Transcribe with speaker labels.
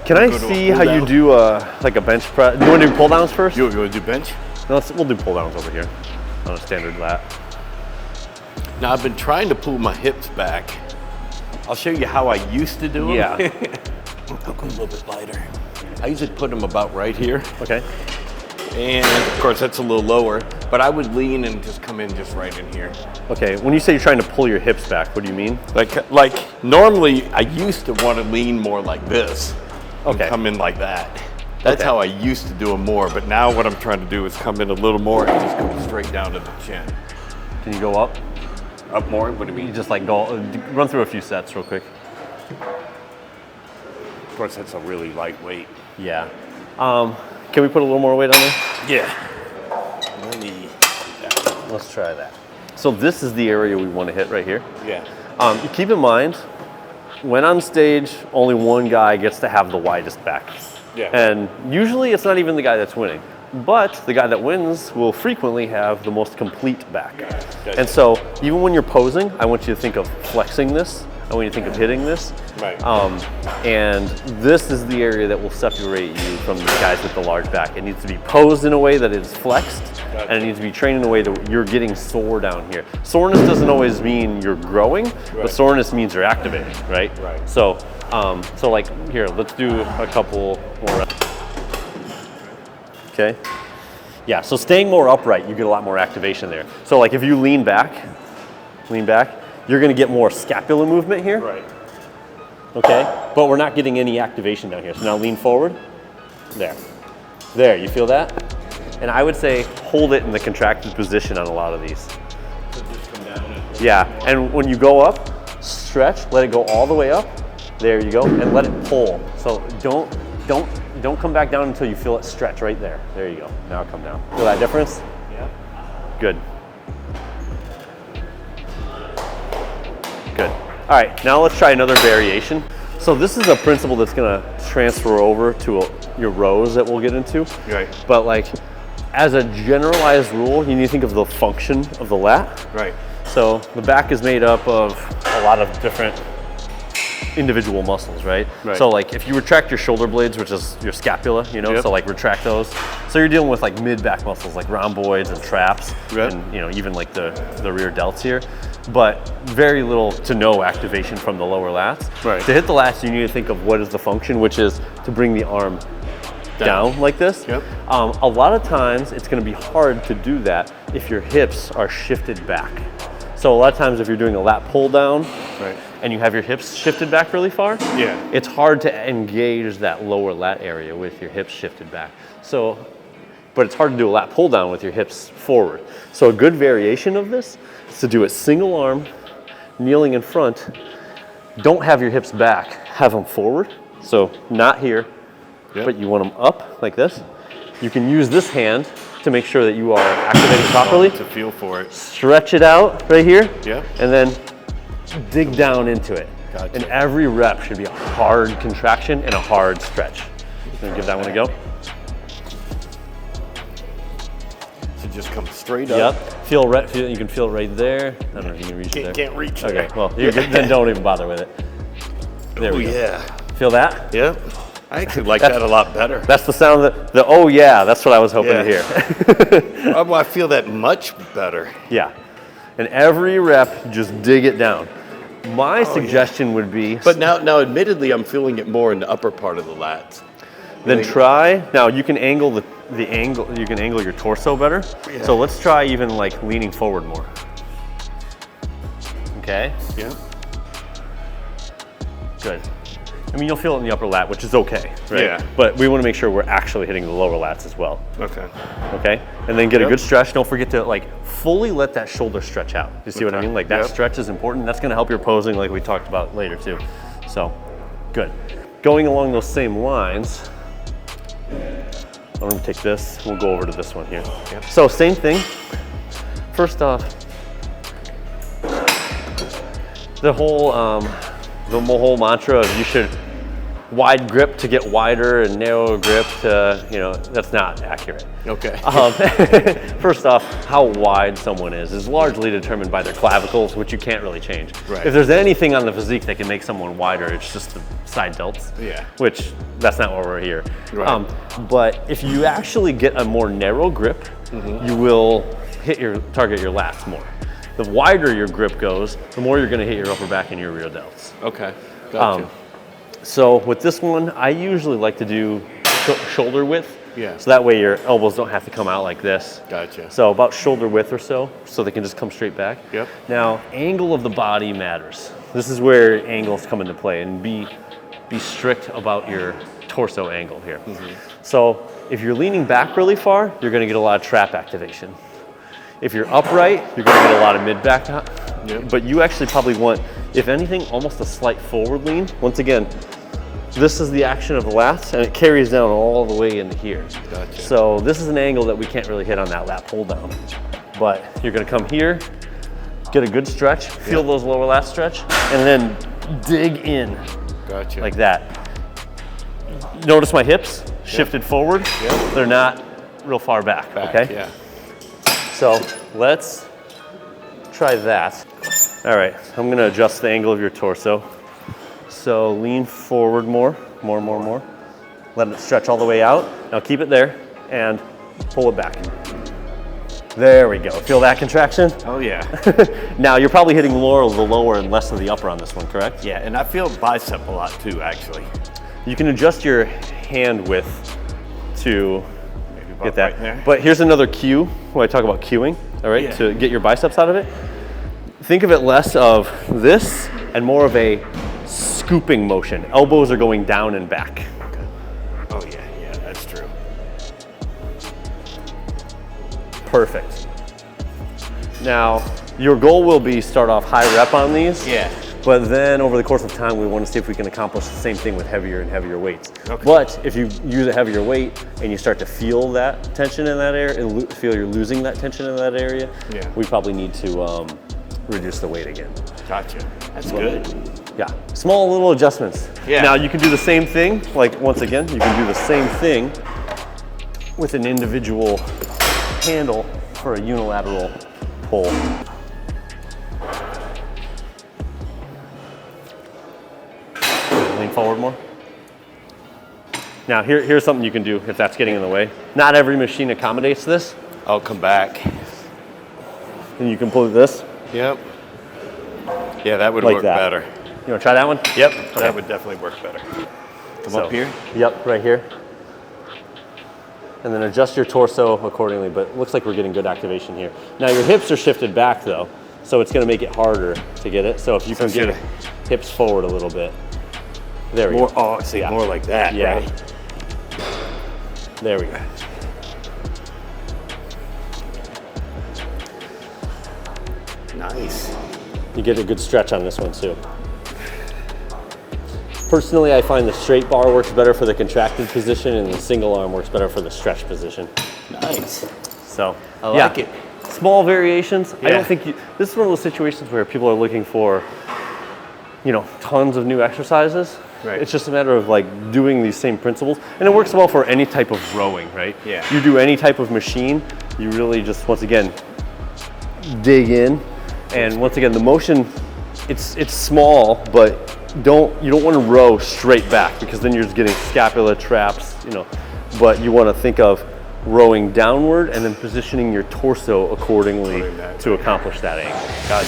Speaker 1: Can I see how you do like a bench press? Do you want to do pull downs first?
Speaker 2: You want to do bench?
Speaker 1: No, we'll do pull downs over here on a standard lat.
Speaker 2: Now I've been trying to pull my hips back. I'll show you how I used to do them.
Speaker 1: Yeah.
Speaker 2: I'll go a little bit lighter. I usually put them about right here.
Speaker 1: Okay.
Speaker 2: And of course that's a little lower, but I would lean and just come in just right in here.
Speaker 1: Okay, when you say you're trying to pull your hips back, what do you mean?
Speaker 2: Like normally I used to want to lean more like this.
Speaker 1: Okay.
Speaker 2: And come in like that. That's how I used to do them more, but now what I'm trying to do is come in a little more and just go straight down to the chin.
Speaker 1: Can you go up?
Speaker 2: Up more? What do you mean?
Speaker 1: You just like go, run through a few sets real quick.
Speaker 2: Of course, that's a really light weight.
Speaker 1: Yeah. Can we put a little more weight on there?
Speaker 2: Yeah. Let me do that.
Speaker 1: Let's try that. So this is the area we want to hit right here.
Speaker 2: Yeah.
Speaker 1: Keep in mind, when on stage, only one guy gets to have the widest back.
Speaker 2: Yeah.
Speaker 1: And usually it's not even the guy that's winning. But the guy that wins will frequently have the most complete back.
Speaker 2: Gotcha.
Speaker 1: And so even when you're posing, I want you to think of flexing this. I want you to think of hitting this.
Speaker 2: Right.
Speaker 1: And this is the area that will separate you from the guys with the large back. It needs to be posed in a way that is flexed,
Speaker 2: Gotcha.
Speaker 1: and it needs to be trained in a way that you're getting sore down here. Soreness doesn't always mean you're growing, but soreness means you're activating, right?
Speaker 2: Right.
Speaker 1: So like here, let's do a couple more. Okay. Yeah, so staying more upright, you get a lot more activation there. So like if you lean back, you're gonna get more scapula movement here.
Speaker 2: Right.
Speaker 1: Okay, but we're not getting any activation down here. So now lean forward. There, you feel that? And I would say hold it in the contracted position on a lot of these.
Speaker 2: So just come down and
Speaker 1: Yeah, and when you go up, stretch, let it go all the way up. There you go, and let it pull. So don't come back down until you feel it stretch right there. There you go, now come down. Feel that difference?
Speaker 2: Yeah.
Speaker 1: Good. Good. All right, now let's try another variation. So this is a principle that's gonna transfer over to your rows that we'll get into.
Speaker 2: Right.
Speaker 1: But like, as a generalized rule, you need to think of the function of the lat.
Speaker 2: Right.
Speaker 1: So the back is made up of a lot of different individual muscles, right?
Speaker 2: Right.
Speaker 1: So like if you retract your shoulder blades, which is your scapula, you know, so like retract those. So you're dealing with like mid-back muscles like rhomboids and traps, and you know, even like the rear delts here. But very little to no activation from the lower lats.
Speaker 2: Right.
Speaker 1: To hit the lats, you need to think of what is the function, which is to bring the arm down like this.
Speaker 2: Yep.
Speaker 1: A lot of times it's going to be hard to do that if your hips are shifted back. So a lot of times if you're doing a lat pull down,
Speaker 2: Right.
Speaker 1: and you have your hips shifted back really far, it's hard to engage that lower lat area with your hips shifted back. So, but it's hard to do a lat pull down with your hips forward. So a good variation of this is to do it single arm, kneeling in front. Don't have your hips back, have them forward. So not here, but you want them up like this. You can use this hand to make sure that you are activating properly.
Speaker 2: To feel for it.
Speaker 1: Stretch it out right here.
Speaker 2: Yeah.
Speaker 1: And then dig down into it.
Speaker 2: Gotcha.
Speaker 1: And every rep should be a hard contraction and a hard stretch. Gonna give that one a go.
Speaker 2: So just come straight up.
Speaker 1: Yep. You can feel it right there. I don't know if you can reach it there.
Speaker 2: Can't reach
Speaker 1: Okay,
Speaker 2: there.
Speaker 1: well, then don't even bother with it. There we go.
Speaker 2: Yeah.
Speaker 1: Feel that?
Speaker 2: Yeah. I actually like that a lot better.
Speaker 1: That's the sound of the oh yeah, that's what I was hoping to hear.
Speaker 2: Well, I feel that much better.
Speaker 1: Yeah. And every rep, just dig it down. My suggestion would be...
Speaker 2: But now admittedly, I'm feeling it more in the upper part of the lats.
Speaker 1: Then try, now you can angle the angle, you can angle your torso better.
Speaker 2: Yeah.
Speaker 1: So let's try even like leaning forward more. Okay?
Speaker 2: Yeah.
Speaker 1: Good. I mean, you'll feel it in the upper lat, which is okay, right?
Speaker 2: Yeah.
Speaker 1: But we want to make sure we're actually hitting the lower lats as well.
Speaker 2: Okay.
Speaker 1: Okay? And then get a good stretch. Don't forget to like fully let that shoulder stretch out. You see what I mean? Like that stretch is important. That's going to help your posing like we talked about later too. So, good. Going along those same lines, I'm going to take this. We'll go over to this one here.
Speaker 2: Yep.
Speaker 1: So same thing. First off, the whole mantra of you should wide grip to get wider and narrow grip to, you know, that's not accurate.
Speaker 2: Okay.
Speaker 1: First off, how wide someone is largely determined by their clavicles, which you can't really change.
Speaker 2: Right.
Speaker 1: If there's anything on the physique that can make someone wider, it's just the side delts.
Speaker 2: Yeah.
Speaker 1: Which, that's not why we're here.
Speaker 2: Right.
Speaker 1: But if you actually get a more narrow grip, you will target your lats more. The wider your grip goes, the more you're gonna hit your upper back and your rear delts.
Speaker 2: Okay, gotcha.
Speaker 1: So with this one, I usually like to do shoulder width.
Speaker 2: Yeah.
Speaker 1: So that way your elbows don't have to come out like this.
Speaker 2: Gotcha.
Speaker 1: So about shoulder width or so they can just come straight back.
Speaker 2: Yep.
Speaker 1: Now, angle of the body matters. This is where angles come into play, and be strict about your torso angle here. So if you're leaning back really far, you're gonna get a lot of trap activation. If you're upright, you're gonna get a lot of mid-back, but you actually probably want, if anything, almost a slight forward lean. Once again, this is the action of the lats, and it carries down all the way into here.
Speaker 2: Gotcha.
Speaker 1: So this is an angle that we can't really hit on that lat pull down. But you're gonna come here, get a good stretch, feel those lower lats stretch, and then dig in.
Speaker 2: Gotcha.
Speaker 1: Like that. Notice my hips shifted forward. They're not real far back, okay?
Speaker 2: Yeah.
Speaker 1: So let's try that. All right, I'm gonna adjust the angle of your torso. So lean forward more. Let it stretch all the way out. Now keep it there and pull it back. There we go. Feel that contraction?
Speaker 2: Oh yeah.
Speaker 1: Now you're probably hitting more of the lower and less of the upper on this one, correct?
Speaker 2: Yeah, and I feel bicep a lot too, actually.
Speaker 1: You can adjust your hand width to get that.
Speaker 2: Right there.
Speaker 1: But here's another cue when I talk about cueing, all right, to get your biceps out of it. Think of it less of this and more of a scooping motion. Elbows are going down and back.
Speaker 2: Okay. Oh yeah, that's true.
Speaker 1: Perfect. Now, your goal will be start off high rep on these.
Speaker 2: Yeah.
Speaker 1: But then over the course of time, we want to see if we can accomplish the same thing with heavier and heavier weights.
Speaker 2: Okay.
Speaker 1: But if you use a heavier weight and you start to feel that tension in that area, feel you're losing that tension in that area, we probably need to reduce the weight again.
Speaker 2: Gotcha. That's good.
Speaker 1: Yeah, small little adjustments.
Speaker 2: Yeah.
Speaker 1: Now you can do the same thing, like once again, you can do the same thing with an individual handle for a unilateral pull. Lean forward more. Now here's something you can do if that's getting in the way. Not every machine accommodates this.
Speaker 2: I'll come back.
Speaker 1: And you can pull this.
Speaker 2: Yep. Yeah, that would
Speaker 1: like
Speaker 2: work
Speaker 1: that.
Speaker 2: better.
Speaker 1: You wanna try that one?
Speaker 2: Yep,
Speaker 1: Okay.
Speaker 2: that would definitely work better. Come up here?
Speaker 1: Yep, right here. And then adjust your torso accordingly, but it looks like we're getting good activation here. Now your hips are shifted back though, so it's gonna make it harder to get it. So if you can get hips forward a little bit. There we go.
Speaker 2: Oh, see, more like that, right?
Speaker 1: There we go.
Speaker 2: Nice.
Speaker 1: You get a good stretch on this one too. Personally, I find the straight bar works better for the contracted position and the single arm works better for the stretch position.
Speaker 2: Nice.
Speaker 1: So,
Speaker 2: I like it.
Speaker 1: Small variations. I
Speaker 2: Yeah.
Speaker 1: don't think this is one of those situations where people are looking for, you know, tons of new exercises.
Speaker 2: Right.
Speaker 1: It's just a matter of like doing these same principles, and it works well for any type of rowing, right?
Speaker 2: Yeah.
Speaker 1: You do any type of machine, you really just once again dig in, and once again the motion, it's small, but you don't want to row straight back because then you're just getting scapula traps, you know. But you want to think of rowing downward and then positioning your torso accordingly to accomplish that angle.
Speaker 2: Gotcha.